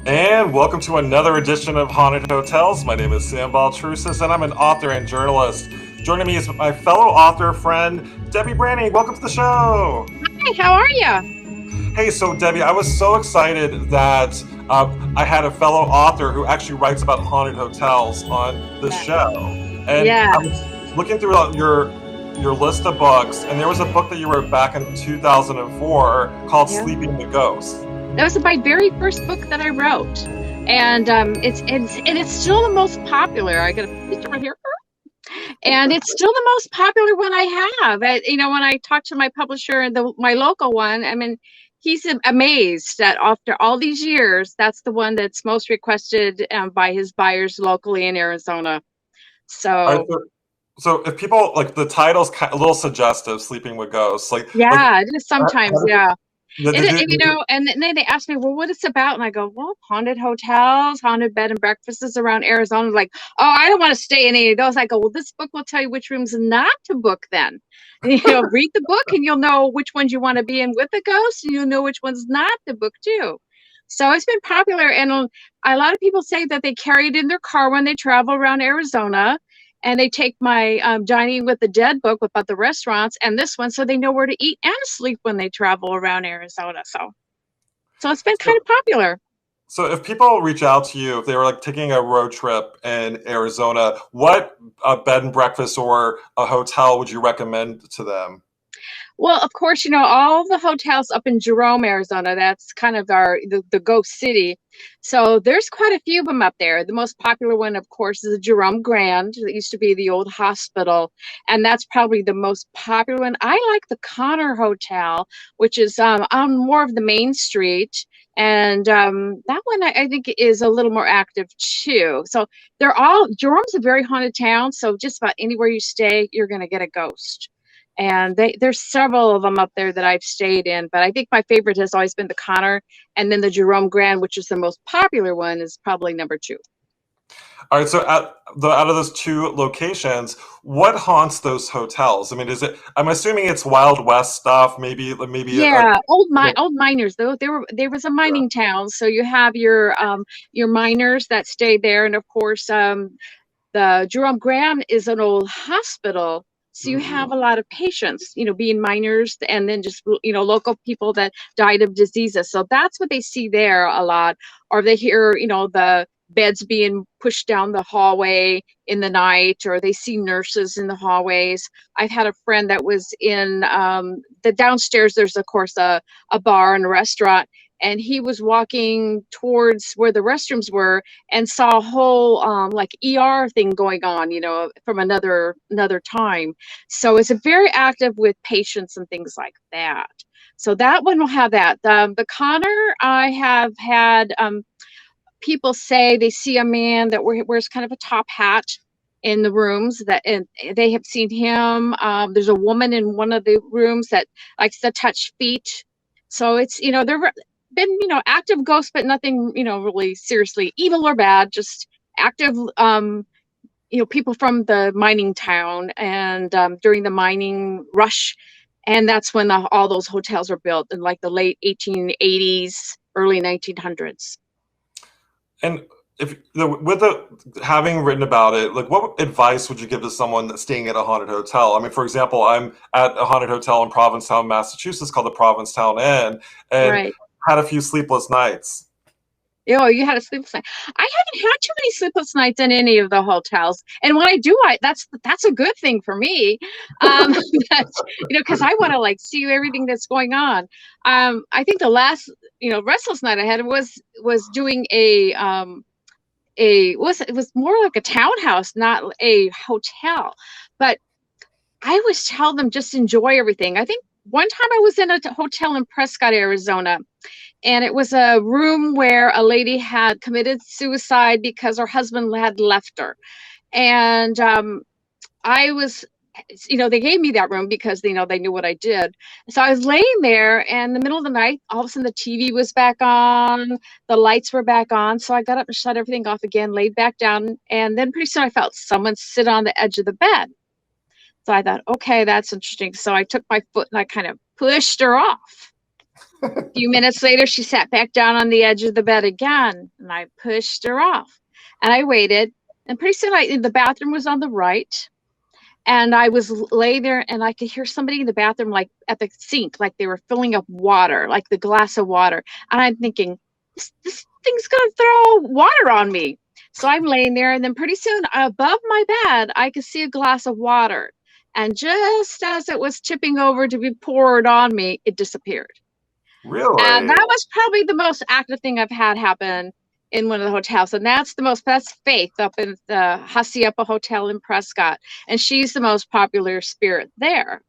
And welcome to another edition of Haunted Hotels. My name is Sam Baltrusis, and I'm an author and journalist. Joining me is my fellow author friend, Debbie Branning. Welcome to the show. Hi, how are you? Hey, so Debbie, I was so excited that I had a fellow author who actually writes about haunted hotels on the Yeah. show. And Yeah, I was looking through your list of books, and there was a book that you wrote back in 2004 called yeah. Sleeping the Ghost. That was my very first book that I wrote, and it's still the most popular. I got a picture right here, and it's still the most popular one I have. When I talked to my publisher and my local one, I mean, he's amazed that after all these years, that's the one that's most requested by his buyers locally in Arizona. All right, So. so if people like the title's a little suggestive, "Sleeping with Ghosts," like Yeah, it is sometimes. how Yeah. did, did And, you, and then they ask me, well, what it's about? And I go, well, haunted hotels, haunted bed and breakfasts around Arizona. Like, oh, I don't want to stay in any of those. I go, well, this book will tell you which rooms not to book then. Read the book and you'll know which ones you want to be in with the ghost and you'll know which ones not to book too. So it's been popular. And a lot of people say that they carry it in their car when they travel around Arizona. And they take my Dining with the Dead book about the restaurants and this one so they know where to eat and sleep when they travel around Arizona. So it's been kind so, of popular. so if people reach out to you, if they were like taking a road trip in Arizona, what bed and breakfast or a hotel would you recommend to them? Well, of course, all the hotels up in Jerome, Arizona, that's kind of the ghost city. So there's quite a few of them up there. The most popular one, of course, is the Jerome Grand. That used to be the old hospital, and that's probably the most popular one. I like the Connor Hotel, which is on more of the main street. And that one I think is a little more active too. So Jerome's a very haunted town. So just about anywhere you stay, you're going to get a ghost. And there's several of them up there that I've stayed in, but I think my favorite has always been the Connor, and then the Jerome Grand, which is the most popular one, is probably number two. All right, so out of those two locations, what haunts those hotels? I mean, is it? I'm assuming it's Wild West stuff. Maybe Yeah, yeah, old miners though. There was a mining town, so you have your miners that stay there, and of course, the Jerome Graham is an old hospital. So you have a lot of patients, being miners and then just, local people that died of diseases. So that's what they see there a lot. Or they hear, the beds being pushed down the hallway in the night, or they see nurses in the hallways. I've had a friend that was in the downstairs. There's, of course, a bar and a restaurant. And he was walking towards where the restrooms were and saw a whole like ER thing going on, from another time. So it's a very active with patients and things like that. So that one will have that. The Connor, I have had people say they see a man that wears kind of a top hat in the rooms and they have seen him. There's a woman in one of the rooms that likes to touch feet. So it's, they're been, active ghosts, but nothing, really seriously evil or bad, just active, people from the mining town and during the mining rush. And that's when all those hotels were built in like the late 1880s, early 1900s. and if with the having written about it, like what advice would you give to someone that's staying at a haunted hotel? I mean, for example, I'm at a haunted hotel in Provincetown, Massachusetts, called the Provincetown Inn, and Right. had a few sleepless nights. Oh, you had a sleepless night. I haven't had too many sleepless nights in any of the hotels, and when I do, that's a good thing for me. But, because I want to like see everything that's going on. I think the last restless night I had was doing it was more like a townhouse, not a hotel, but I always tell them just enjoy everything. I think one time I was in a hotel in Prescott, Arizona, and it was a room where a lady had committed suicide because her husband had left her. And I was, they gave me that room because they knew what I did. So I was laying there, and in the middle of the night, all of a sudden the TV was back on, the lights were back on. So I got up and shut everything off again, laid back down, and then pretty soon I felt someone sit on the edge of the bed. So I thought, okay, that's interesting. So I took my foot and I kind of pushed her off. A few minutes later, she sat back down on the edge of the bed again, and I pushed her off. And I waited, and pretty soon the bathroom was on the right, and I was lay there, and I could hear somebody in the bathroom, like at the sink, like they were filling up water, like the glass of water. And I'm thinking, this thing's gonna throw water on me. So I'm laying there, and then pretty soon above my bed, I could see a glass of water. And just as it was tipping over to be poured on me, it disappeared. And Really? that was probably the most active thing I've had happen in one of the hotels. And that's Faith up in the Hacienda Hotel in Prescott. And she's the most popular spirit there.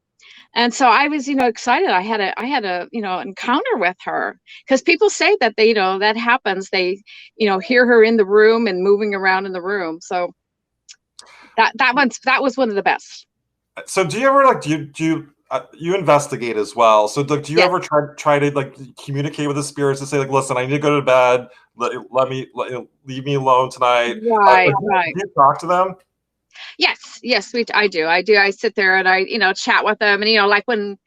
And so I was, excited. I had a, encounter with her because people say that that happens. They, hear her in the room and moving around in the room. So that was one of the best. So do you ever like you investigate as well? So like, do you Yes. ever try to like communicate with the spirits to say like, listen, I need to go to bed. Leave me alone tonight. Right, Like, right. do you talk to them? Yes, yes, I do. I do. I sit there and I, chat with them. And, like when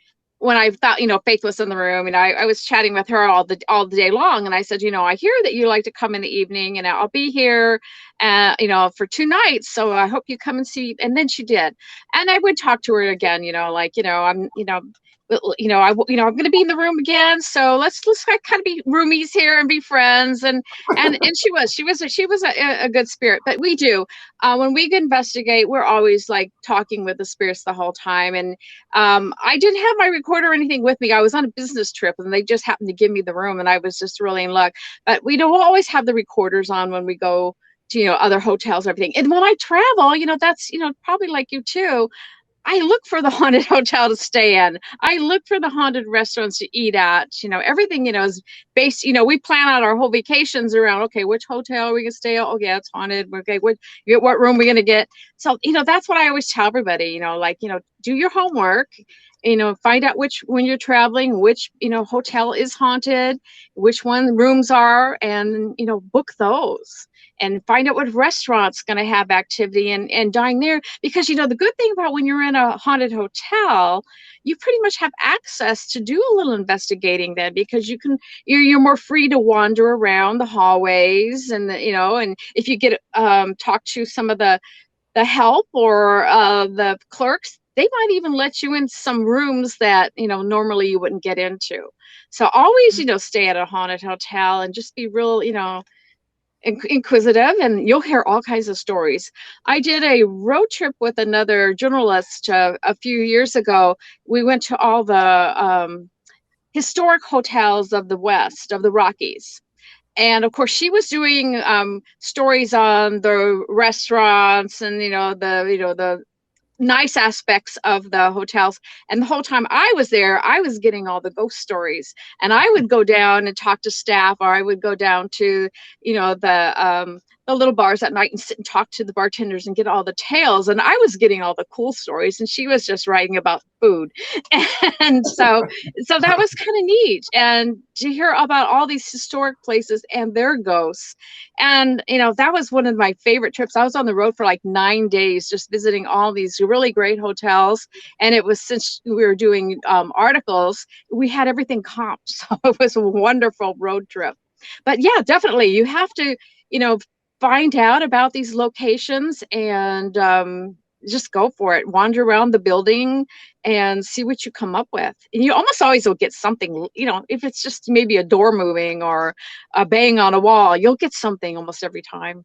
I thought, Faith was in the room, and I was chatting with her all the day long. And I said, I hear that you like to come in the evening, and I'll be here, for 2 nights. So I hope you come and see. And then she did. And I would talk to her again, I'm going to be in the room again. So let's like kind of be roomies here and be friends. And she was a good spirit. But we do, when we investigate, we're always like talking with the spirits the whole time. And I didn't have my recorder or anything with me. I was on a business trip, and they just happened to give me the room, and I was just really in luck. But we don't always have the recorders on when we go to other hotels, everything. And when I travel, that's probably like you too. I look for the haunted hotel to stay in. I look for the haunted restaurants to eat at. Everything, is based, we plan out our whole vacations around, okay, which hotel are we going to stay at? Oh, yeah, it's haunted. Okay, what room are we going to get? So, that's what I always tell everybody, do your homework, find out when you're traveling, which, hotel is haunted, which one rooms are, and, book those. And find out what restaurant's going to have activity and dine there. Because, the good thing about when you're in a haunted hotel, you pretty much have access to do a little investigating then, because you're more free to wander around the hallways, and, and if you get talk to some of the help or the clerks, they might even let you in some rooms that, normally you wouldn't get into. So always, stay at a haunted hotel and just be real, inquisitive, and you'll hear all kinds of stories. I did a road trip with another journalist a few years ago. We went to all the historic hotels of the West, of the Rockies. And of course, she was doing stories on the restaurants and the nice aspects of the hotels. And the whole time I was there, I was getting all the ghost stories. And I would go down and talk to staff, or I would go down to, the little bars at night and sit and talk to the bartenders and get all the tales. And I was getting all the cool stories, and she was just writing about food. And so that was kind of neat. And to hear about all these historic places and their ghosts. And, that was one of my favorite trips. I was on the road for like 9 days, just visiting all these really great hotels. And it was, since we were doing articles, we had everything comped. So it was a wonderful road trip. But yeah, definitely. You have to, find out about these locations and just go for it. Wander around the building and see what you come up with. And you almost always will get something, if it's just maybe a door moving or a bang on a wall, you'll get something almost every time.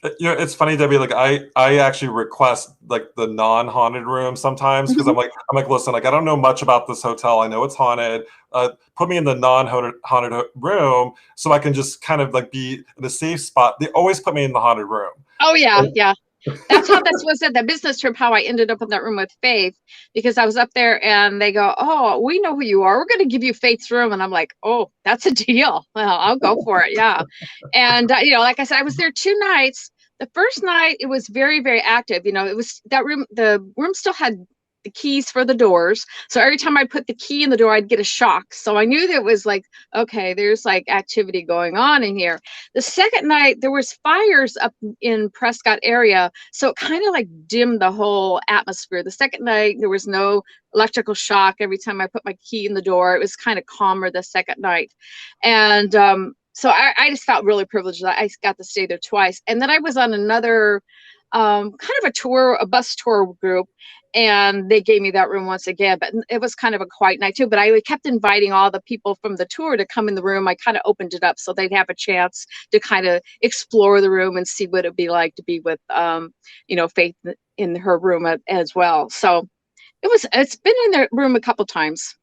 It's funny, Debbie. Like I actually request like the non-haunted room sometimes because Mhm. I'm like, listen, like I don't know much about this hotel. I know it's haunted. Put me in the non-haunted room so I can just kind of like be in a safe spot. They always put me in the haunted room. Oh yeah, yeah. That's how this was at the business trip, how I ended up in that room with Faith, because I was up there and they go, oh, we know who you are. We're going to give you Faith's room. And I'm like, oh, that's a deal. Well, I'll go for it. Yeah. And, like I said, I was there 2 nights. The first night, it was very, very active. It was that room, the room still had the keys for the doors. So every time I put the key in the door, I'd get a shock. So I knew that it was like, okay, there's like activity going on in here. The second night, there was fires up in Prescott area, so it kind of like dimmed the whole atmosphere. The second night, there was no electrical shock. Every time I put my key in the door, it was kind of calmer the second night. And so I just felt really privileged that I got to stay there twice. And then I was on another kind of a tour, a bus tour group, and they gave me that room once again, but it was kind of a quiet night too. But I kept inviting all the people from the tour to come in the room. I kind of opened it up so they'd have a chance to kind of explore the room and see what it'd be like to be with Faith in her room as well. So it's been in the room a couple times.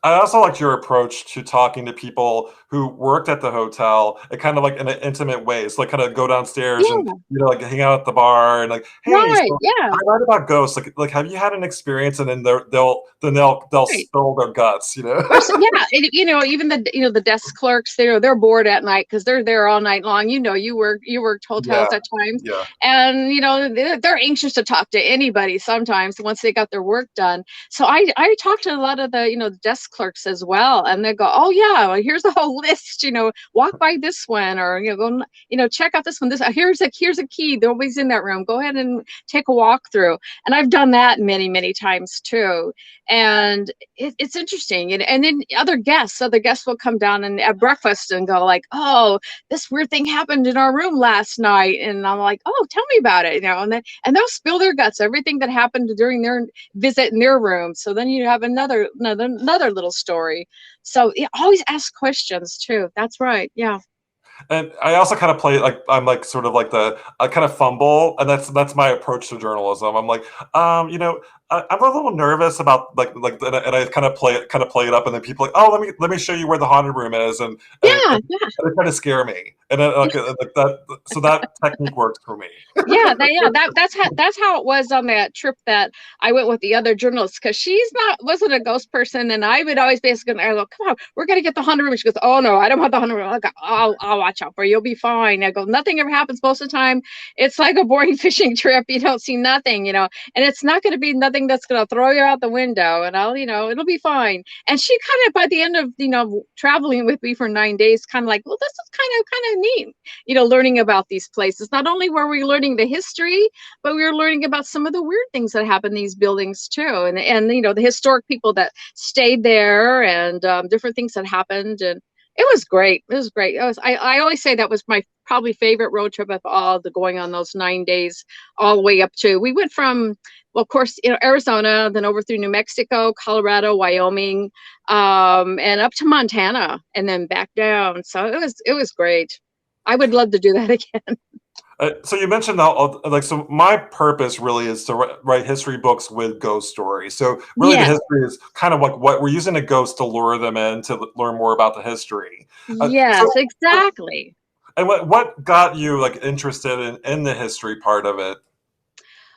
I also liked your approach to talking to people who worked at the hotel and kind of like in an intimate way. So like kind of go downstairs and Yeah, like hang out at the bar and like, hey, right, so yeah, I write about ghosts. Like have you had an experience? And then they'll right. spill their guts, Or so, yeah, even the desk clerks, they're bored at night because they're there all night long. You worked hotels Yeah, at times, yeah. and they're anxious to talk to anybody sometimes once they got their work done. So I talked to a lot of the desk clerks as well, and they go, oh yeah, well, here's a whole list. Walk by this one, or go check out this one. This here's a key. Nobody's in that room. Go ahead and take a walk through. And I've done that many times too. And it's interesting, and then other guests will come down and at breakfast and go like, oh, this weird thing happened in our room last night, and I'm like, oh, tell me about it, and they'll spill their guts, everything that happened during their visit in their room. So then you have another little story. So yeah, always ask questions too. That's right. Yeah. And I also kind of play like I'm like sort of like I kind of fumble, and that's my approach to journalism. I'm like, I'm a little nervous about and I kind of play it up, and then people are like, oh, let me show you where the haunted room is, Yeah. Yeah. and they kind of scare me, and then, like that. So that technique works for me. That's how it was on that trip that I went with the other journalist, because wasn't a ghost person, and I would always basically I go, come on, we're gonna get the haunted room. She goes, oh no, I don't want the haunted room. I go, I'll watch out for you. You'll be fine. I go, nothing ever happens most of the time. It's like a boring fishing trip. You don't see nothing, and it's not going to be nothing that's going to throw you out the window, and it'll be fine. And she kind of, by the end of traveling with me for 9 days, kind of like, well, this is kind of neat, learning about these places. Not only were we learning the history, but we were learning about some of the weird things that happen in these buildings too, and the historic people that stayed there, and different things that happened. And it was great. It was great. I always say that was my probably favorite road trip of all, the going on those 9 days, all the way up to, we went from, well, of course, Arizona, then over through New Mexico, Colorado, Wyoming, and up to Montana, and then back down. So it was great. I would love to do that again. So you mentioned so my purpose really is to write history books with ghost stories. So really, the Yes, history is kind of like what we're using a ghost to lure them in to learn more about the history. yes, exactly. And what got you like interested in the history part of it?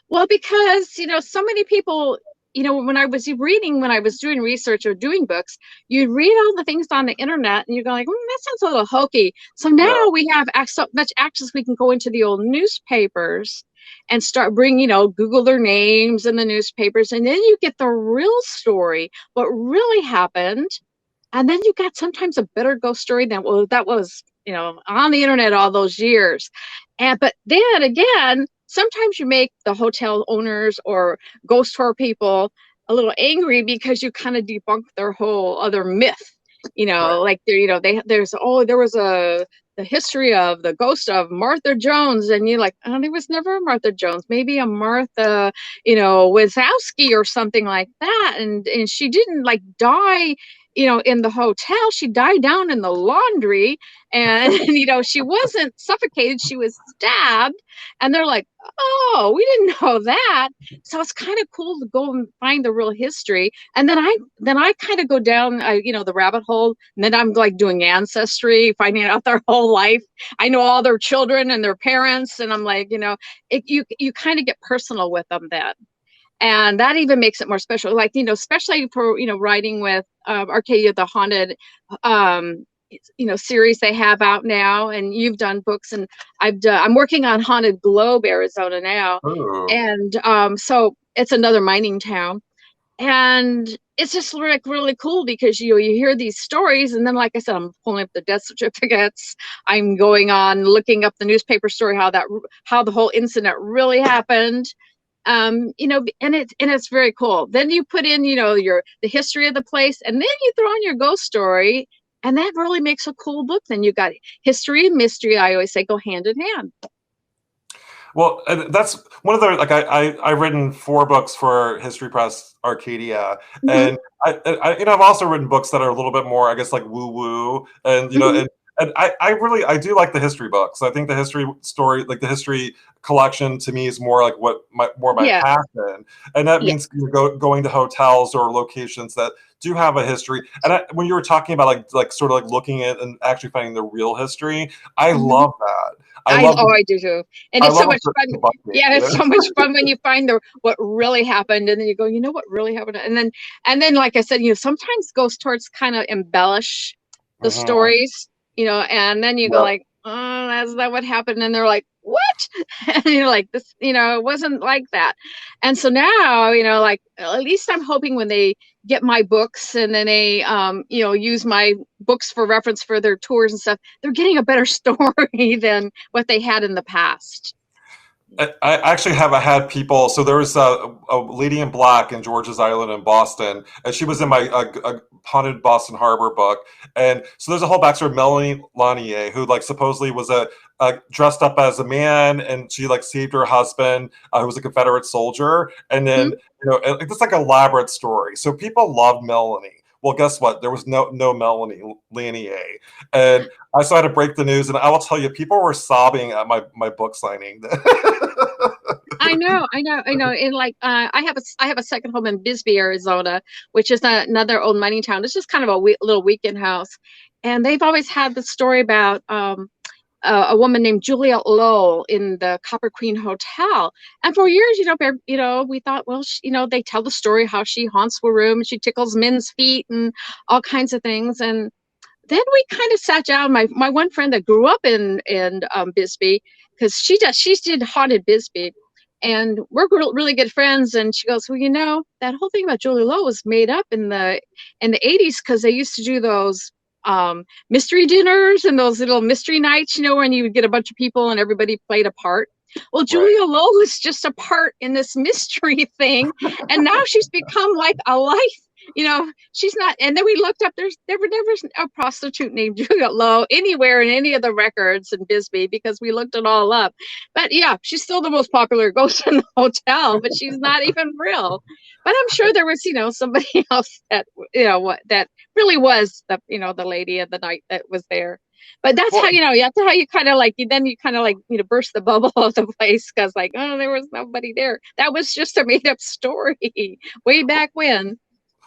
Well, because, so many people, when I was reading, when I was doing research or doing books, you'd read all the things on the internet and you go like, that sounds a little hokey. So Yeah, now we have so much access. We can go into the old newspapers and start Google their names in the newspapers. And then you get the real story, what really happened. And then you got sometimes a better ghost story than, well, that was, on the internet all those years. But then again, sometimes you make the hotel owners or ghost tour people a little angry because you kind of debunk their whole other myth. right. Like there was the history of the ghost of Martha Jones, and you're like, oh, there was never a Martha Jones, maybe a Martha, Wazowski or something like that, and she didn't like die, in the hotel. She died down in the laundry, and she wasn't suffocated, she was stabbed. And they're like, oh, we didn't know that. So it's kind of cool to go and find the real history. And then I kind of go down the rabbit hole, and then I'm like doing ancestry, finding out their whole life. I know all their children and their parents, and I'm like, you kind of get personal with them then. And that even makes it more special, like, especially for writing with Arcadia the Haunted series they have out now, and you've done books, and I'm working on Haunted Globe, Arizona now. Ooh. And so it's another mining town. And it's just like really cool because you hear these stories, and then like I said, I'm pulling up the death certificates. I'm going on looking up the newspaper story, how the whole incident really happened. And it's very cool. Then you put in, the history of the place, and then you throw in your ghost story, and that really makes a cool book. Then you got history and mystery. I always say go hand in hand. Well, and that's one of the like I've written 4 books for History Press Arcadia, Mm-hmm. and I've also written books that are a little bit more, I guess, like woo woo, and Mm-hmm. and I do like the history books. I think the history story, like the history collection, to me is more like what my Yeah. passion, and that Yeah. means going to hotels or locations that do have a history. And when you were talking about like sort of like looking at and actually finding the real history, I Mm-hmm. love that. I love I do too. And I it's so love much the fun. bucket, Yeah, you it's know? so much fun when you find what really happened, and then you go, what really happened? And then like I said, sometimes ghost tours kind of embellish the Mhm. stories, and then you go Yeah. like, oh, that's not what happened. And they're like, what? And you're like, this, it wasn't like that. And so now, like at least I'm hoping when they get my books and then they use my books for reference for their tours and stuff, they're getting a better story than what they had in the past. I actually have had people. So there was a lady in black in George's Island in Boston, and she was in my haunted Boston Harbor book. And so there's a whole backstory of Melanie Lanier, who like supposedly was a dressed up as a man, and she like saved her husband, who was a Confederate soldier, and then Mhm. it's like an elaborate story. So people loved Melanie. Well, guess what? There was no Melanie Lanier, and I so I had to break the news, and I will tell you, people were sobbing at my book signing. I know. And like, I have a second home in Bisbee, Arizona, which is another old mining town. It's just kind of a little weekend house, and they've always had the story about a woman named Juliet Lowe in the Copper Queen Hotel. And for years, we thought, well, they tell the story how she haunts the room, she tickles men's feet, and all kinds of things. And then we kind of sat down. My one friend that grew up in Bisbee, because she did haunted Bisbee, and we're really good friends. And she goes, well, that whole thing about Julie Lowe was made up in the 80s because they used to do those mystery dinners and those little mystery nights, when you would get a bunch of people and everybody played a part. Well, Right. Julia Lowe was just a part in this mystery thing, and now she's become like a life. She's not. And then we looked up. There were never a prostitute named Juliet Lowe anywhere in any of the records in Bisbee because we looked it all up. But yeah, she's still the most popular ghost in the hotel, but she's not even real. But I'm sure there was, somebody else that, that really was the lady of the night that was there. But that's how, Well, that's how you kind of like, then you kind of like, burst the bubble of the place because like, oh, there was nobody there. That was just a made up story way back when.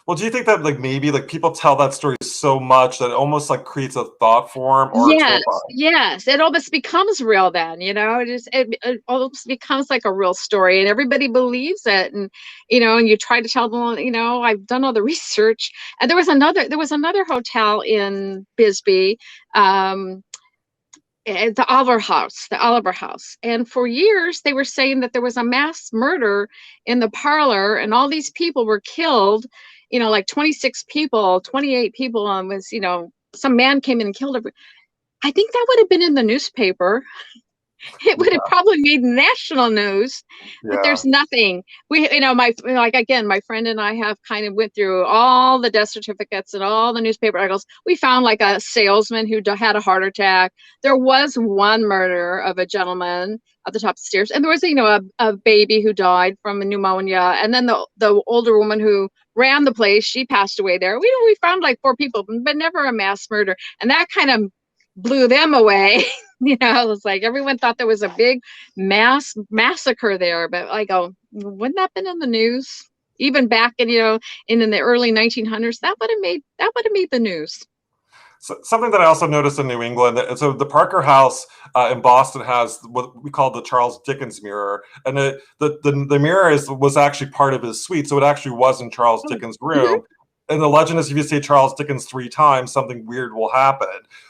well, do you think that like maybe like people tell that story so much that it almost like creates a thought form or a tool Yes, line? yes. It almost becomes real then, it almost becomes like a real story and everybody believes it. And you try to tell them, I've done all the research. And there was another hotel in Bisbee, um, the Oliver House. And for years they were saying that there was a mass murder in the parlor and all these people were killed, like 26 people, 28 people, and some man came in and killed everybody. I think that would have been in the newspaper. It would have Yeah, probably made national news, but yeah. there's nothing. My friend and I have kind of went through all the death certificates and all the newspaper articles. We found like a salesman who had a heart attack. There was one murder of a gentleman at the top of the stairs, and there was a baby who died from pneumonia, and then the older woman who ran the place, she passed away there. We found like 4 people, but never a mass murder, and that kind of blew them away. It was like everyone thought there was a big massacre there, but I go, wouldn't that have been in the news? Even back in the early 1900s, that would have made the news. So, something that I also noticed in New England, so the Parker House in Boston has what we call the Charles Dickens mirror, and the mirror was actually part of his suite, so it actually was in Charles Oh. Dickens' Mhm. room. and the legend is if you say Charles Dickens 3 times, something weird will happen.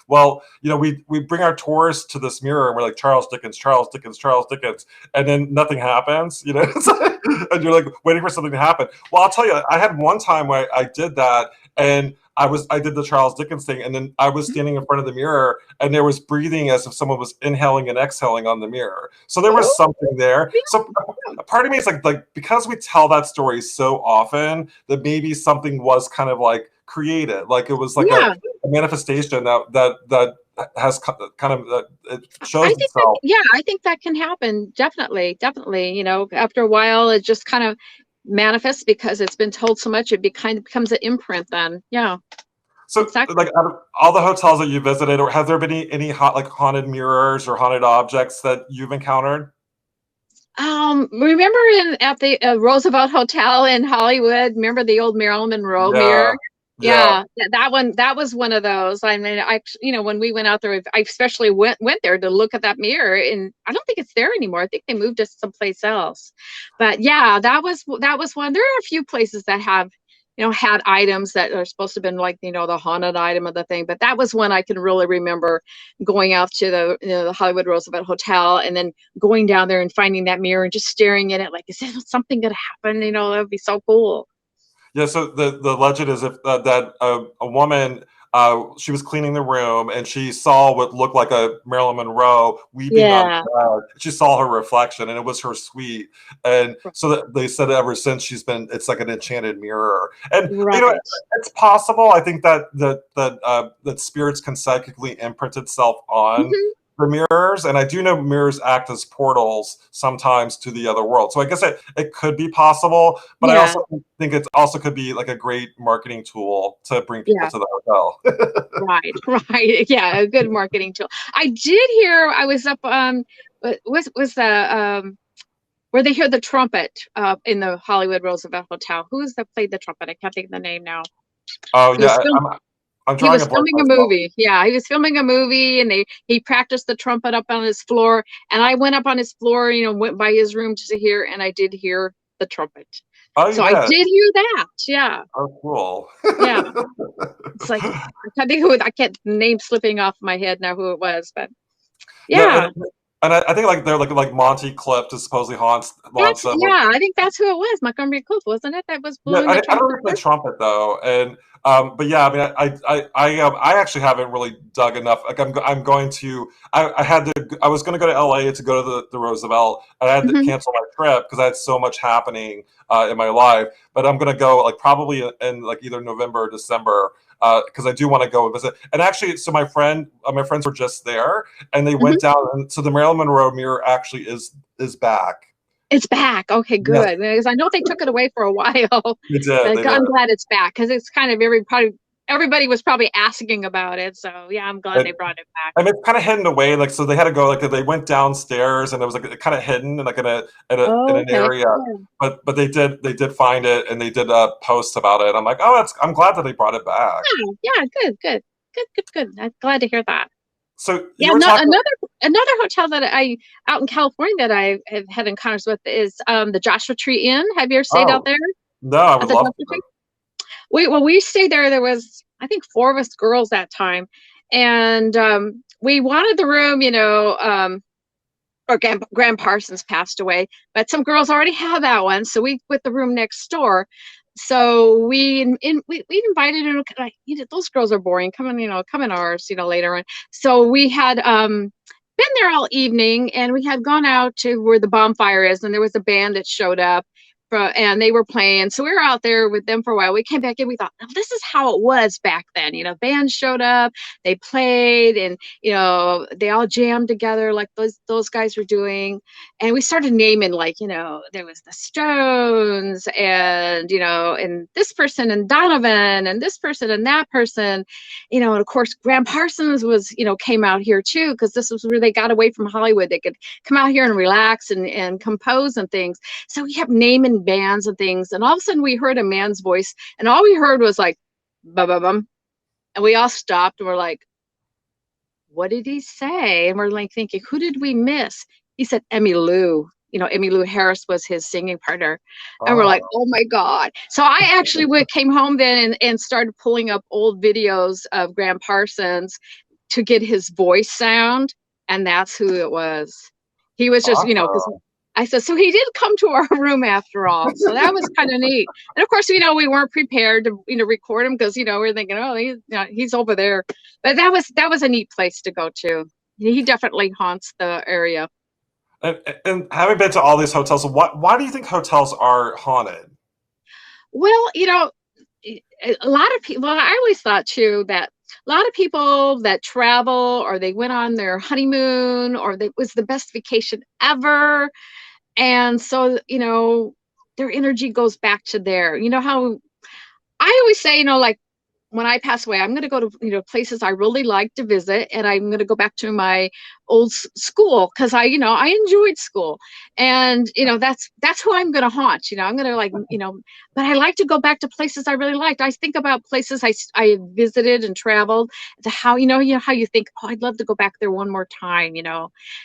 Well, we bring our tourists to this mirror and we're like, Charles Dickens, Charles Dickens, Charles Dickens, and then nothing happens, It's like, and you're like waiting for something to happen. Well, I'll tell you, I had one time where I did that, and I did the Charles Dickens thing, and then I was standing in front of the mirror, and there was breathing as if someone was inhaling and exhaling on the mirror. So there was Oh, something there. So a part of me is like because we tell that story so often, that maybe something was kind of like created, like it was like yeah. a manifestation that has kind of it I shows think that, itself. yeah, I think that can happen. Definitely, definitely. After a while, it just kind of manifests because it's been told so much. Kind of becomes an imprint. Then, yeah, So, exactly. like, out of all the hotels that you visited, or have there been any like haunted mirrors or haunted objects that you've encountered? Remember at the Roosevelt Hotel in Hollywood? Remember the old Marilyn Monroe Yeah, mirror? yeah. Yeah, that one. That was one of those. I mean, when we went out there, I especially went there to look at that mirror, and I don't think it's there anymore. I think they moved us someplace else. But yeah, that was one. There are a few places that have, had items that are supposed to have been like, the haunted item of the thing. But that was one I can really remember going out to the Hollywood Roosevelt Hotel, and then going down there and finding that mirror and just staring at it like, is this something gonna happen? That would be so cool. Yeah, so the legend is if that a woman, she was cleaning the room and she saw what looked like a Marilyn Monroe weeping on Yeah, the bed. She saw her reflection and it was her suite, and so that they said ever since it's like an enchanted mirror. And right. it's possible. I think that spirits can psychically imprint itself on Hmm. the mirrors, and I do know mirrors act as portals sometimes to the other world. So I guess it could be possible, but I Yeah, also think it also could be like a great marketing tool to bring people yeah, to the hotel. right, right. Yeah, a good marketing tool. I did hear. I was up. Was the where they hear the trumpet in the Hollywood Roosevelt Hotel? Who's that played the trumpet? I can't think of the name now. Oh He was yeah, filmed. I'm He drawing a was blank filming a myself. movie. Yeah, he was filming a movie, and he practiced the trumpet up on his floor. And I went up on his floor, went by his room to hear, and I did hear the trumpet. Oh, you So I did. did hear that. Yeah, Oh, cool. yeah. It's like I can't think who I can't name slipping off my head now who it was, but Yeah, yeah, and I think like they're like Monty Clift is supposedly haunts them. I think that's who it was. Montgomery Clift, wasn't it? That was Yeah, blowing the I don't trumpet really play there. trumpet though, and but yeah, I mean, I actually haven't really dug enough. Like I'm going to. I had to. I was going to go to LA to go to the Roosevelt. I had to Hmm. cancel my trip because I had so much happening in my life. But I'm going to go like probably in like either November or December because I do want to go visit. And actually, so my friends were just there, and they Hmm. went down, and so the Marilyn Monroe mirror actually is back. It's back. Okay, Yes, good. Because I know they took it away for a while. they did. They did. I'm glad it's back because it's kind of everybody was probably asking about it. So yeah, I'm glad they And brought it back. I mean, it's kind of hidden away, like so they had to go like they went downstairs and it was like kind of hidden and like in Oh, an okay. area, Yeah. but they did find it and they did post about it. I'm like, oh, I'm glad that they brought it back. Yeah, yeah, good, good, good, good, good. I'm glad to hear that. So Yeah, you were no, talking. another hotel that I out in California that I have had encounters with is the Joshua Tree Inn. Have you ever stayed out Oh there no, I at would the love Joshua Tree? to. We stayed there. There was, I think, four of us girls that time, and we wanted the room, or Graham Parsons passed away, but some girls already had that one, so we put the room next door. So we invited in. Like, those girls are boring. Come in ours, later on. So we had been there all evening, and we had gone out to where the bonfire is, and there was a band that showed up. And they were playing, so we were out there with them for a while. We came back in. We thought, oh, this is how it was back then. Bands showed up, they played, and they all jammed together like those guys were doing. And we started naming, like, there was the Stones, and this person, and Donovan, and this person, and that person, and of course Graham Parsons was, came out here too, because this was where they got away from Hollywood. They could come out here and relax and compose and things. So we kept naming bands and things, and all of a sudden we heard a man's voice, and all we heard was like, bum, bum, bum. And we all stopped and we're like, what did he say? And we're like thinking, who did we miss? He said Emmy Lou. Emmylou Harris was his singing partner. And we're like, Oh, oh my God. So I actually came home then and started pulling up old videos of Graham Parsons to get his voice sound. And that's who it was. He was just, because awesome. I said, so he did come to our room after all. So that was kind of neat. And of course, we weren't prepared to, record him because, we're thinking, oh, he's over there. But that was a neat place to go to. He definitely haunts the area. And having been to all these hotels, why do you think hotels are haunted? Well, a lot of people, well, I always thought too that a lot of people that travel or they went on their honeymoon or it was the best vacation ever. And so, their energy goes back to there. You know how I always say, like when I pass away, I'm going to go to places I really like to visit, and I'm going to go back to my old school because I enjoyed school, and that's who I'm going to haunt. I'm going to but I like to go back to places I really liked. I think about places I visited and traveled to how how you think, oh, I'd love to go back there one more time.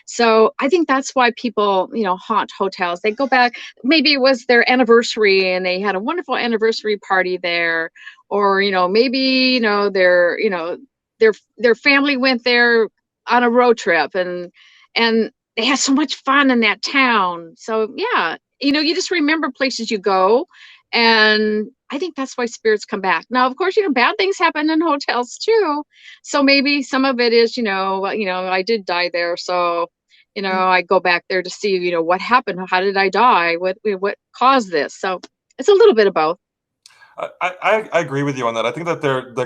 So I think that's why people haunt hotels. They go back. Maybe it was their anniversary and they had a wonderful anniversary party there, or maybe their family went there on a road trip and they had so much fun in that town. So yeah, you just remember places you go, and I think that's why spirits come back. Now of course bad things happen in hotels too, so maybe some of it is I did die there, so I go back there to see what happened, how did I die, what caused this. So it's a little bit of both. I agree with you on that. I think that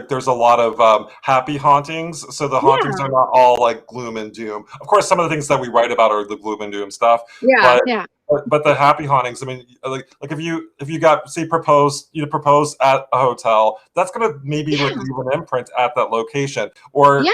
there's a lot of happy hauntings, so the hauntings Yeah, are not all like gloom and doom. Of course, some of the things that we write about are the gloom and doom stuff, yeah, but yeah. but the happy hauntings. I mean, like if you got say propose at a hotel, that's gonna maybe like Yeah, leave an imprint at that location, or yeah,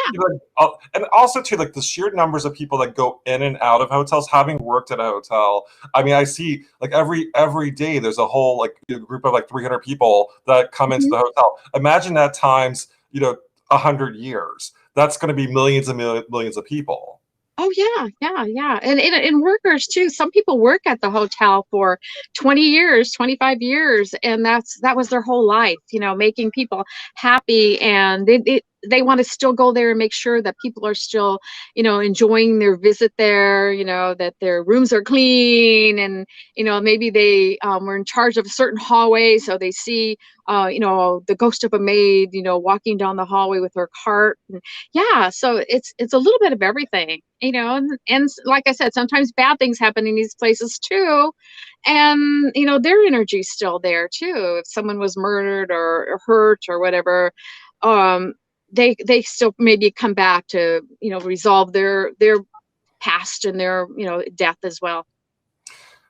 and also too like the sheer numbers of people that go in and out of hotels. Having worked at a hotel, I mean, I see like every day there's a whole like group of like 300 people that come into mhm. the hotel. Imagine that times 100 years. That's going to be millions and millions of people. Oh yeah, yeah, yeah. And workers too. Some people work at the hotel for 20 years, 25 years, and that was their whole life, making people happy, and they want to still go there and make sure that people are still, enjoying their visit there, that their rooms are clean, and maybe they were in charge of a certain hallway, so they see the ghost of a maid, walking down the hallway with her cart. Yeah, so it's a little bit of everything, and like I said, sometimes bad things happen in these places too, and their energy's still there too. If someone was murdered or hurt or whatever, um they still maybe come back to resolve their past and their death as well.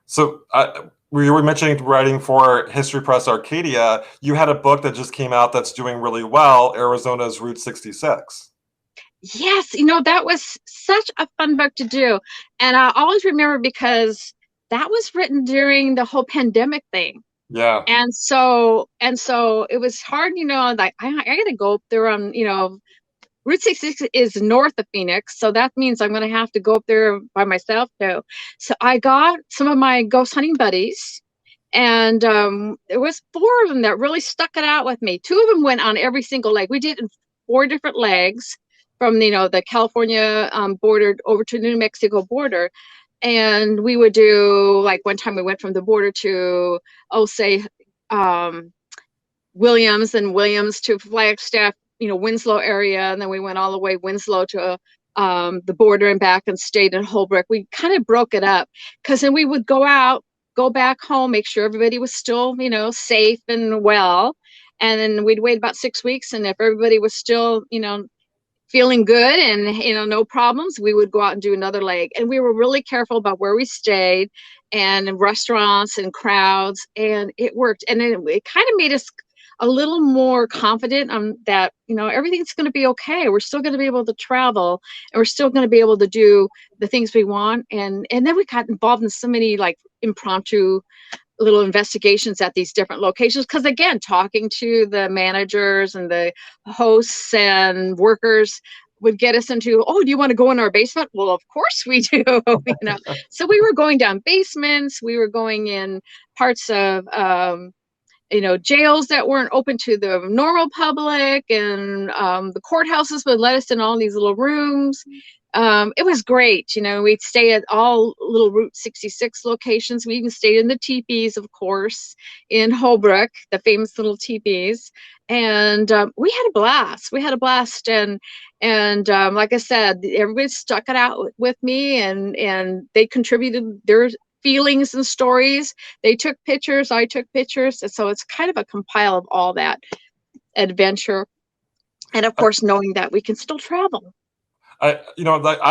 So we were mentioning writing for History Press Arcadia. You had a book that just came out that's doing really well, Arizona's Route 66. Yes, that was such a fun book to do. And I always remember because that was written during the whole pandemic thing. Yeah. And so it was hard, like I gotta go up there on, Route 66 is north of Phoenix, so that means I'm gonna have to go up there by myself too. So I got some of my ghost hunting buddies, and there was four of them that really stuck it out with me. Two of them went on every single leg. We did in four different legs from the California border over to the New Mexico border, and we would do like one time we went from the border to say um, Williams to Flagstaff, Winslow area, and then we went all the way Winslow to the border and back and stayed in Holbrook. We kind of broke it up because then we would go out, go back home, make sure everybody was still, safe and well. And then we'd wait about 6 weeks. And if everybody was still, feeling good and, no problems, we would go out and do another leg. And we were really careful about where we stayed and in restaurants and crowds. And it worked. And it kind of made us a little more confident that everything's going to be okay. We're still going to be able to travel, and we're still going to be able to do the things we want. And then we got involved in so many like impromptu little investigations at these different locations, because again, talking to the managers and the hosts and workers, would get us into, oh, do you want to go in our basement? Well, of course we do, you know. So we were going down basements, we were going in parts of jails that weren't open to the normal public, and the courthouses would let us in all these little rooms. It was great. We'd stay at all little Route 66 locations. We even stayed in the teepees, of course, in Holbrook, the famous little teepees. And we had a blast. We had a blast. And like I said, everybody stuck it out with me, and they contributed their feelings and stories. They took pictures, I took pictures. And so it's kind of a compile of all that adventure. And of course, knowing that we can still travel. I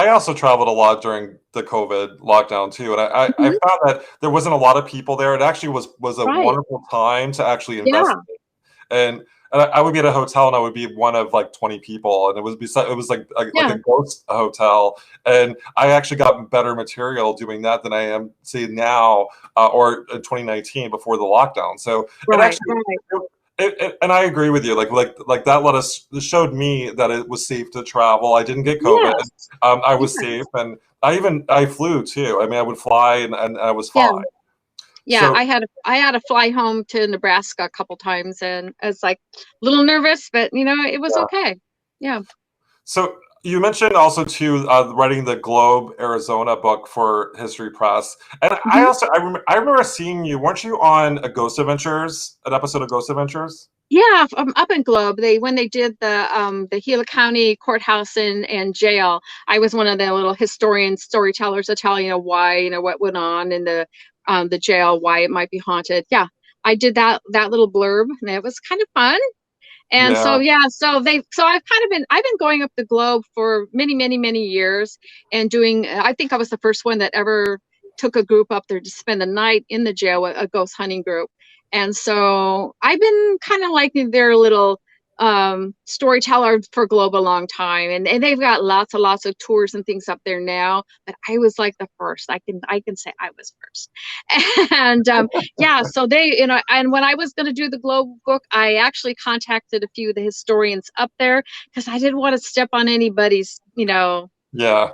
also traveled a lot during the COVID lockdown too, and I Mhm. found that there wasn't a lot of people there. It actually was a Right. wonderful time to actually Yeah. investigate. And I would be at a hotel, and I would be one of like 20 people, and it was like Yeah. a ghost hotel. And I actually got better material doing that than I am say now, or in 2019 before the lockdown. So it Right. actually. Right. And I agree with you. Like that it showed me that it was safe to travel. I didn't get COVID. Yes. I was Yes. safe, and I flew too. I mean, I would fly, and I was Yeah. fine. Yeah. So I had to fly home to Nebraska a couple times, and I was like a little nervous, but it was yeah. okay. Yeah. So you mentioned also too writing the Globe Arizona book for History Press, and Mhm. I remember seeing you. Weren't you on a Ghost Adventures, an episode of Ghost Adventures? Yeah, up in Globe, when they did the Gila County courthouse and jail, I was one of the little historians, storytellers to tell why, what went on in the jail, why it might be haunted. Yeah, I did that little blurb, and it was kind of fun. And so Yeah, yeah, so I've been going up the Globe for many, many, many years, and doing. I think I was the first one that ever took a group up there to spend the night in the jail, a ghost hunting group. And so I've been kind of like their little storyteller for Globe a long time, and they've got lots of tours and things up there now, but I was like the first. I can say I was first. And yeah, so and when I was going to do the Globe book, I actually contacted a few of the historians up there, because I didn't want to step on anybody's, yeah,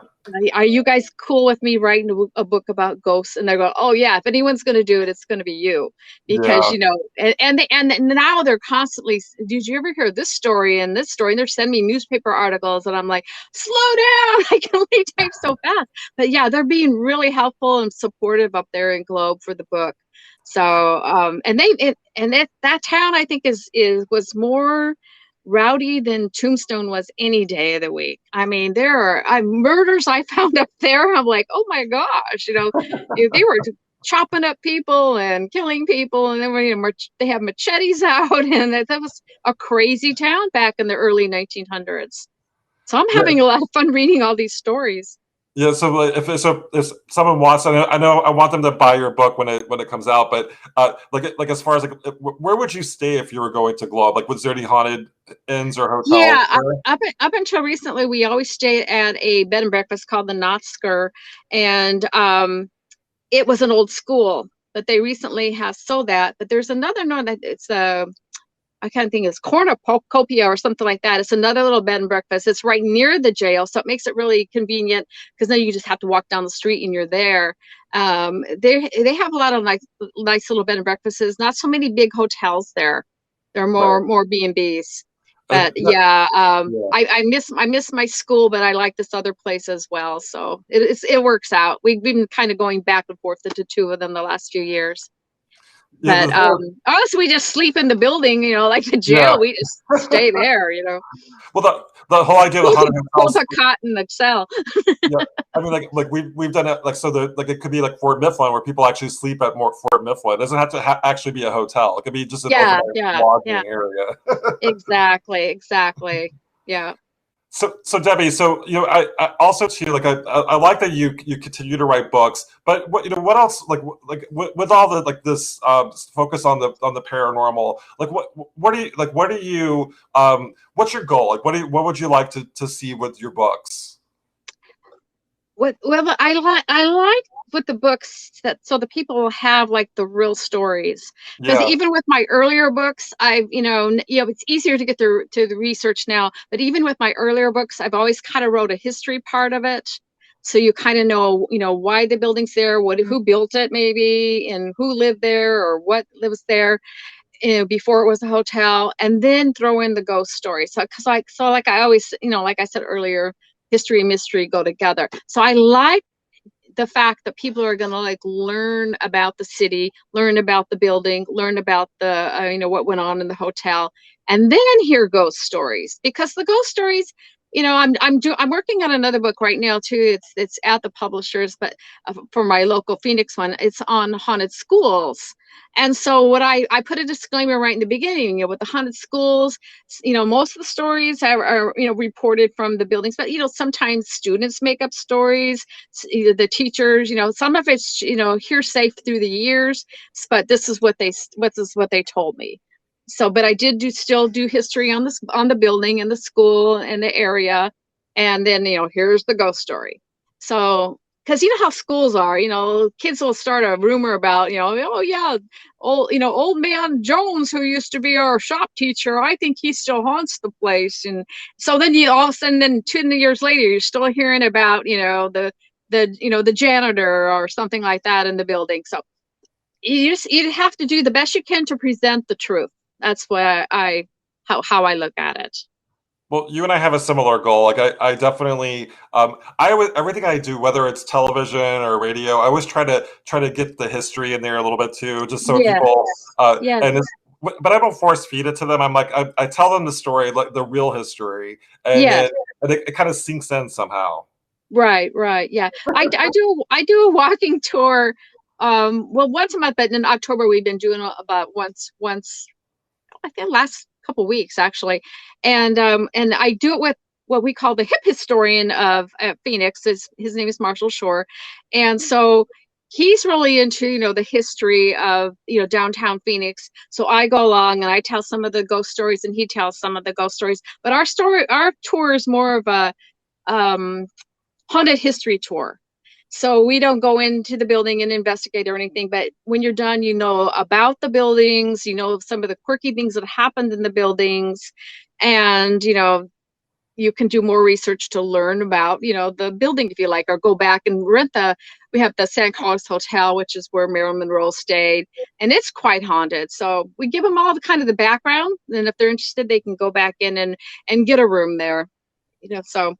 are you guys cool with me writing a book about ghosts? And they go, oh yeah, if anyone's going to do it, it's going to be you, because yeah. and now they're constantly, did you ever hear this story and this story? And they're sending me newspaper articles, and I'm like, slow down, I can only type so fast. But yeah, they're being really helpful and supportive up there in Globe for the book. So that town, I think, was more rowdy than Tombstone was any day of the week. I mean, there are murders I found up there. I'm like, oh my gosh, they were chopping up people and killing people, and then they have machetes out, and that was a crazy town back in the early 1900s. So I'm having a lot of fun reading all these stories. Yeah, so like, if someone wants, I know I want them to buy your book when it comes out, but like as far as where would you stay if you were going to Globe? Like, was there any haunted inns or hotels Yeah, there? up until recently, we always stayed at a bed and breakfast called the Knottsker, and it was an old school, but they recently have sold that. But there's another one that it's I can't think it's cornucopia or something like that. It's another little bed and breakfast. It's right near the jail, so it makes it really convenient, because then you just have to walk down the street and you're there. They have a lot of nice little bed and breakfasts. Not so many big hotels there. There are Right. more B&Bs. Uh, But yeah, yeah. I miss my school, but I like this other place as well. So it works out. We've been kind of going back and forth to the two of them the last few years. Yeah, But us, we just sleep in the building, like the yeah. jail. We just stay there. Well, the whole idea of the haunted Pull hotels. up a cot in the cell. Yeah, I mean, like we've done it like so. It could be like Fort Mifflin, where people actually sleep at more Fort Mifflin. It doesn't have to actually be a hotel. It could be just an Yeah, overnight yeah, yeah. lodging area. Exactly. Yeah. So Debbie, I also too I like that you continue to write books, but what else with all the this focus on the paranormal, what do you what's your goal, what would you like to see with your books? Well, I like with the books that so the people will have like the real stories. Because Yeah. even with my earlier books, I've it's easier to get to the research now. But even with my earlier books, I've always kind of wrote a history part of it, so you kind of know why the building's there, who built it maybe, and who lived there or what lives there before it was a hotel, and then throw in the ghost story. So, like I always, like I said earlier, history and mystery go together. So I like the fact that people are going to like learn about the city, learn about the building, learn about the what went on in the hotel, and then hear ghost stories, because the ghost stories, I'm working on another book right now too. It's at the publishers, but for my local Phoenix one, it's on haunted schools. And so what I put a disclaimer right in the beginning, with the haunted schools, most of the stories are reported from the buildings, but sometimes students make up stories, either the teachers, some of it's hearsay through the years, but this is what they told me. So, but I did still do history on the building and the school and the area, and then here's the ghost story. So, because how schools are, kids will start a rumor about, oh yeah, old man Jones, who used to be our shop teacher, I think he still haunts the place. And so then all of a sudden, then 20 years later, you're still hearing about the janitor or something like that in the building. So you have to do the best you can to present the truth. That's what how I look at it. Well, you and I have a similar goal. Like I definitely, I always, everything I do, whether it's television or radio, I always try to get the history in there a little bit too, just so Yes, people, yes, and it's, but I don't force feed it to them. I'm like, I tell them the story, like the real history, and yes. then it kind of sinks in somehow. Right, right. Yeah. I do a walking tour well once a month, but in October we've been doing about once I think last couple weeks actually. And I do it with what we call the hip historian of Phoenix. His name is Marshall Shore. And so he's really into the history of downtown Phoenix. So I go along and I tell some of the ghost stories and he tells some of the ghost stories. But our tour is more of a um haunted history tour. So we don't go into the building and investigate or anything, but when you're done, you know about the buildings, some of the quirky things that happened in the buildings, and you can do more research to learn about the building if you like, or go back and we have the San Carlos Hotel, which is where Marilyn Monroe stayed, and it's quite haunted. So we give them all the kind of the background, and if they're interested, they can go back in and get a room there. So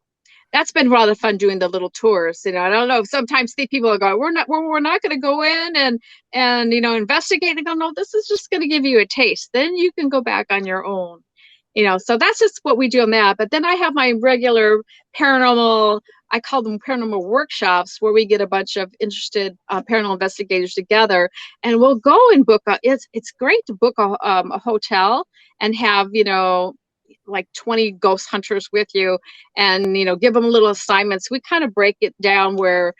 that's been rather fun doing the little tours. I don't know. Sometimes the people are going, we're not going to go in and investigate. And go, no, this is just going to give you a taste. Then you can go back on your own. So that's just what we do on that. But then I have my regular paranormal. I call them paranormal workshops, where we get a bunch of interested paranormal investigators together, and we'll go and book. It's great to book a hotel and have like 20 ghost hunters with you, and give them little assignments. We kind of break it down where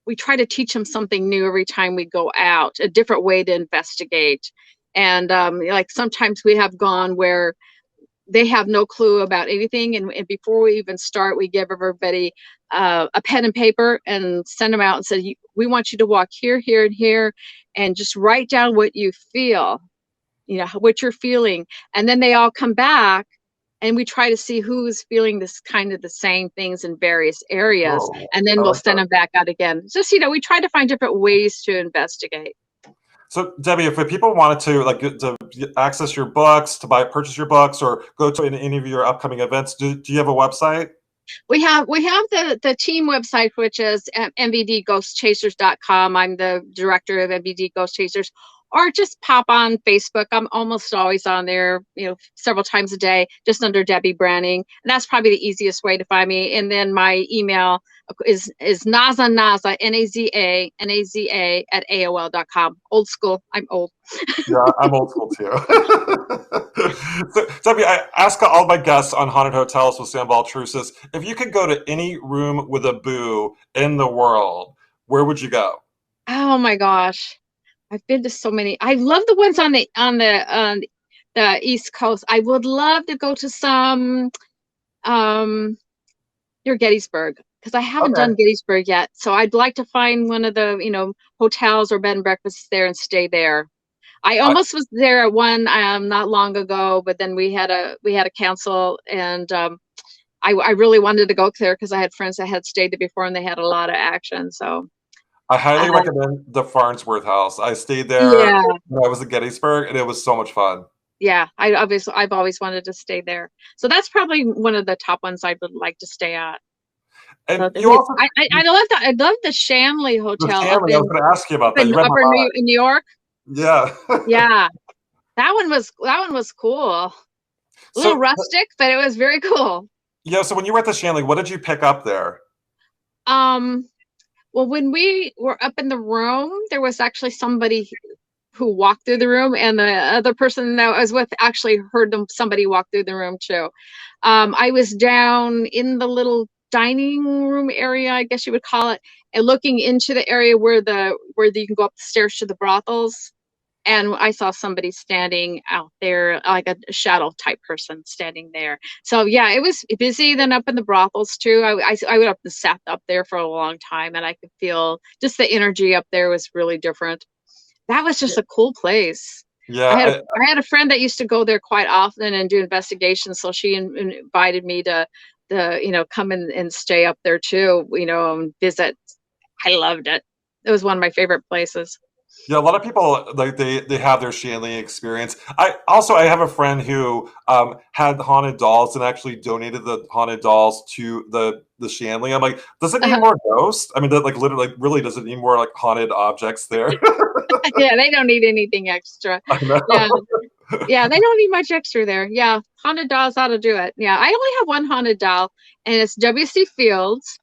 we try to teach them something new every time we go out, a different way to investigate. And like sometimes we have gone where they have no clue about anything, and before we even start, we give everybody a pen and paper and send them out and say, we want you to walk here, here, and here, and just write down what you feel, what you're feeling. And then they all come back, and we try to see who's feeling this kind of the same things in various areas, Oh, and then I we'll like send that. them back out again. Just we try to find different ways to investigate. So, Debbie, if people wanted to like to access your books, to purchase your books, or go to any of your upcoming events, do you have a website? We have the team website, which is mvdghostchasers.com. I'm the director of MVD Ghost Chasers. Or just pop on Facebook. I'm almost always on there, several times a day, just under Debe Branning. And that's probably the easiest way to find me. And then my email is naza, N-A-Z-A at AOL.com. Old school. I'm old. Yeah, I'm old school too. So, Debbie, I ask all my guests on Haunted Hotels with Sam Baltrusis, if you could go to any room with a boo in the world, where would you go? Oh my gosh. I've been to so many. I love the ones on the East Coast. I would love to go to some near Gettysburg. because I haven't Okay. done Gettysburg yet. So I'd like to find one of the, hotels or bed and breakfasts there and stay there. I I, almost was there at one not long ago, but then we had a cancel, and I really wanted to go there because I had friends that had stayed there before and they had a lot of action. So I highly uh, recommend the Farnsworth House. I stayed there yeah, when I was at Gettysburg, and it was so much fun. yeah, I've always wanted to stay there. So that's probably one of the top ones I would like to stay at. And So you also I love the Shanley the Hotel Stanley. I was going to ask you about that. You read my Upper mind. New York. Yeah. Yeah, that one was cool. A little So rustic, but it was very cool. yeah. So when you were at the Shanley, what did you pick up there? Um, well, when we were up in the room, there was actually somebody who walked through the room, and the other person that I was with actually heard somebody walk through the room too. I was down in the little dining room area, I guess you would call it, and looking into the area where you can go up the stairs to the brothels. And I saw somebody standing out there, like a shadow type person standing there. So yeah, it was busy. Then up in the brothels too. I went up and sat up there for a long time, and I could feel just the energy up there was really different. That was just a cool place. Yeah. I had a friend that used to go there quite often and do investigations, so she invited me to come and stay up there too, and visit. I loved it. It was one of my favorite places. Yeah, a lot of people like they have their Shanley experience. I have a friend who had haunted dolls and actually donated the haunted dolls to the Shanley. I'm like, does it need more ghosts? I mean, that, like literally, like, really, does it need more like haunted objects there? Yeah, they don't need anything extra. I Yeah, know. yeah, they don't need much extra there. Yeah, haunted dolls ought to do it. Yeah, I only have one haunted doll, and it's W.C. Fields.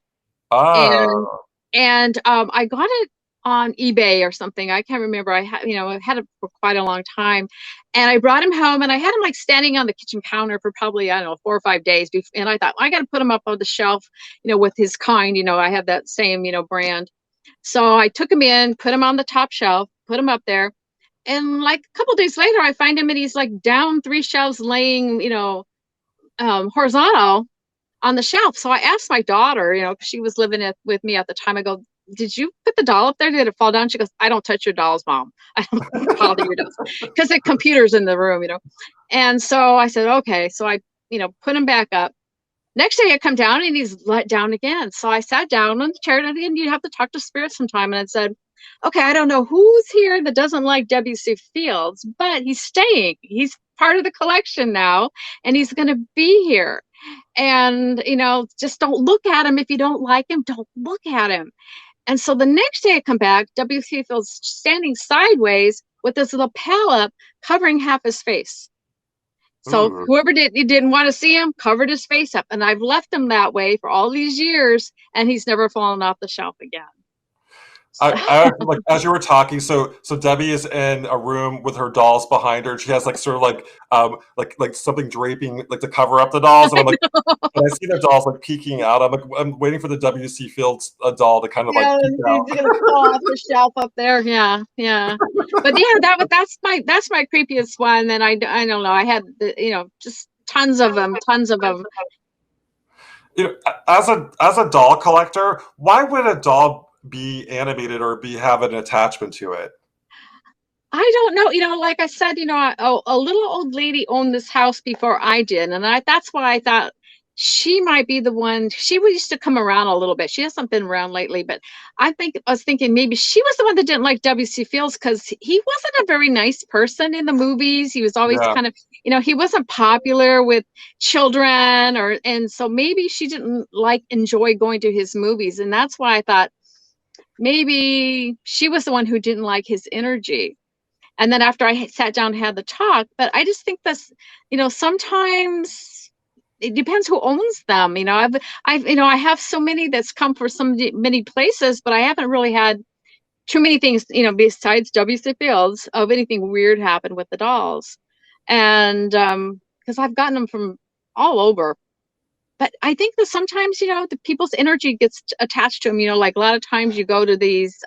and Ah, I got it on eBay or something. I can't remember. I've had it for quite a long time, and I brought him home, and I had him like standing on the kitchen counter for probably, I don't know, 4 or 5 days. And I thought, I got to put him up on the shelf, with his kind. I have that same, brand. So I took him in, put him on the top shelf, put him up there, and like a couple days later, I find him and he's like down 3 shelves, laying, horizontal on the shelf. So I asked my daughter, 'cause she was living with me at the time. I go, "Did you put the doll up there? Did it fall down?" She goes, "I don't touch your dolls, Mom. I don't bother your dolls because the computer's in the room." And so I said, "Okay." So I, put him back up. Next day I come down and he's let down again. So I sat down on the chair, and again, you have to talk to spirits sometime. And I said, "Okay, I don't know who's here that doesn't like W.C. Fields, but he's staying. He's part of the collection now, and he's going to be here. And, just don't look at him. If you don't like him, don't look at him." And so the next day I come back, W.C. Fields standing sideways with his lapel up, covering half his face. So ooh. whoever didn't want to see him covered his face up. And I've left him that way for all these years, and he's never fallen off the shelf again. So, I like as you were talking. So Debbie is in a room with her dolls behind her. And she has like sort of like something draping like to cover up the dolls, and I'm like, and I see the dolls like peeking out. I'm waiting for the WC Fields doll to kind of like yeah, peek he's out. gonna fall off the shelf up there. Yeah, yeah. But yeah, that's my creepiest one. And I don't know. I had just tons of them, tons of them. You know, as a doll collector, why would a doll be animated or be have an attachment to it? I don't know. Like I said, a little old lady owned this house before I did, and that's why I thought she might be the one. She used to come around a little bit. She hasn't been around lately, but I was thinking maybe she was the one that didn't like W.C. Fields because he wasn't a very nice person in the movies. He was always Yeah, kind of, he wasn't popular with children, and so maybe she didn't enjoy going to his movies, and that's why I thought maybe she was the one who didn't like his energy. And then after I sat down and had the talk, but I just think that's, sometimes it depends who owns them. I have so many that's come from many places, but I haven't really had too many things, besides W.C. Fields, of anything weird happen with the dolls. And because I've gotten them from all over. But I think that sometimes, the people's energy gets attached to them. Like a lot of times you go to these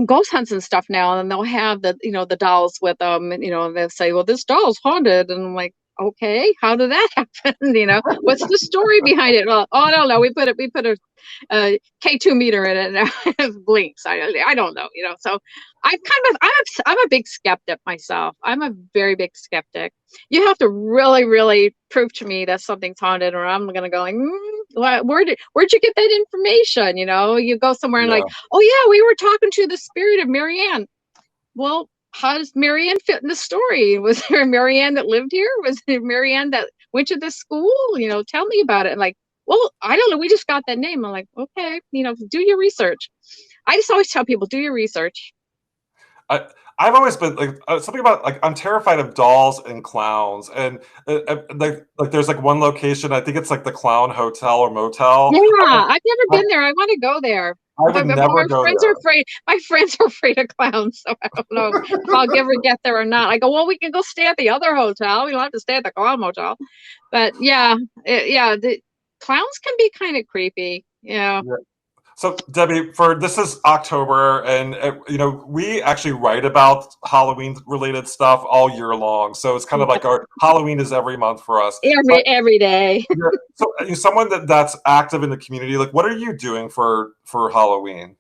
ghost hunts and stuff now, and they'll have the dolls with them, and they'll say, "Well, this doll's haunted," and I'm like, okay, how did that happen? What's the story behind it? Well, oh no, we put a K2 meter in it and it blinks. I don't know, so I'm a big skeptic myself. I'm a very big skeptic. You have to really, really prove to me that something's haunted, or I'm gonna go like, where'd you get that information? You go somewhere and like, Yeah. oh yeah, we were talking to the spirit of Marianne. Well, how does Marianne fit in the story? Was there a Marianne that lived here? Was there a Marianne that went to this school? Tell me about it. And like, well, I don't know. We just got that name. I'm like, okay, do your research. I just always tell people, do your research. I, I've always been like something about like I'm terrified of dolls and clowns, and like there's like one location, I think it's like the Clown Hotel or Motel. Yeah, I've never I, been there. I want to go there. I But would my never go friends are there. afraid. My friends are afraid of clowns, so I don't know if I'll ever get there or not. I go, well, we can go stay at the other hotel. We don't have to stay at the clown motel. But yeah, the clowns can be kind of creepy. Yeah. Yeah. So Debbie, for this is October, and we actually write about Halloween related stuff all year long. So it's kind of like our Halloween is every month for us. But Every day. yeah, so someone that's active in the community, like what are you doing for Halloween?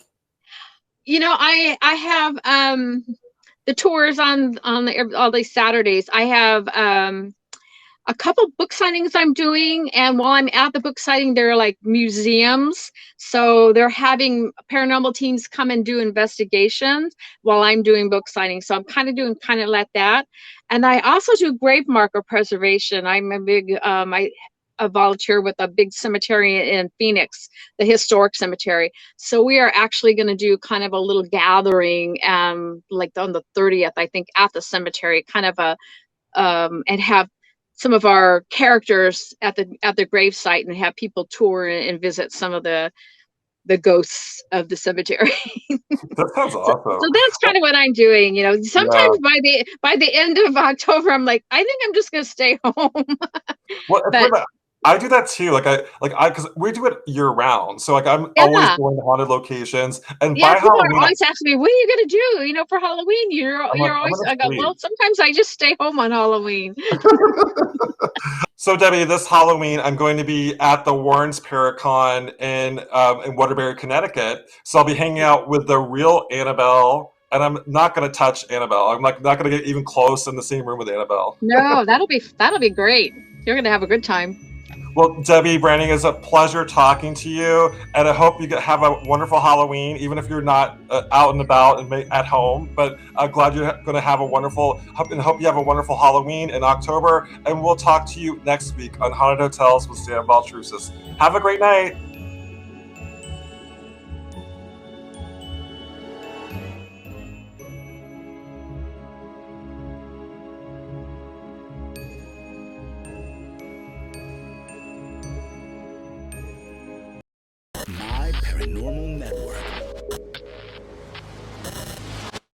I have the tours on all these Saturdays. I have a couple book signings I'm doing, and while I'm at the book signing, they're like museums, so they're having paranormal teams come and do investigations while I'm doing book signings. So I'm kind of doing like that, and I also do grave marker preservation. I'm a big I volunteer with a big cemetery in Phoenix, the historic cemetery. So we are actually going to do kind of a little gathering, like on the 30th, I think, at the cemetery, kind of a and have some of our characters at the grave site and have people tour and visit some of the ghosts of the cemetery. That sounds So awesome. that's kind of what I'm doing. Yeah. Sometimes by the end of October, I'm like, I think I'm just gonna stay home. Well, it's But weird that I do that too. I because we do it year round. So like I'm always yeah, going to haunted locations, and yeah, by people are Halloween, always asking me, what are you gonna do? For Halloween, I'm like you're I'm always. gonna I go, sleep. well, sometimes I just stay home on Halloween. So Debbie, this Halloween I'm going to be at the Warrens Paracon in Waterbury, Connecticut. So I'll be hanging out with the real Annabelle, and I'm not going to touch Annabelle. I'm like not going to get even close in the same room with Annabelle. No, that'll be great. You're gonna have a good time. Well, Debbie Branning, it's a pleasure talking to you, and I hope you have a wonderful Halloween, even if you're not out and about and at home. But I'm glad you're going to have a wonderful, and hope you have a wonderful Halloween in October. And we'll talk to you next week on Haunted Hotels with Sam Baltrusis. Have a great night. My Paranormal Network.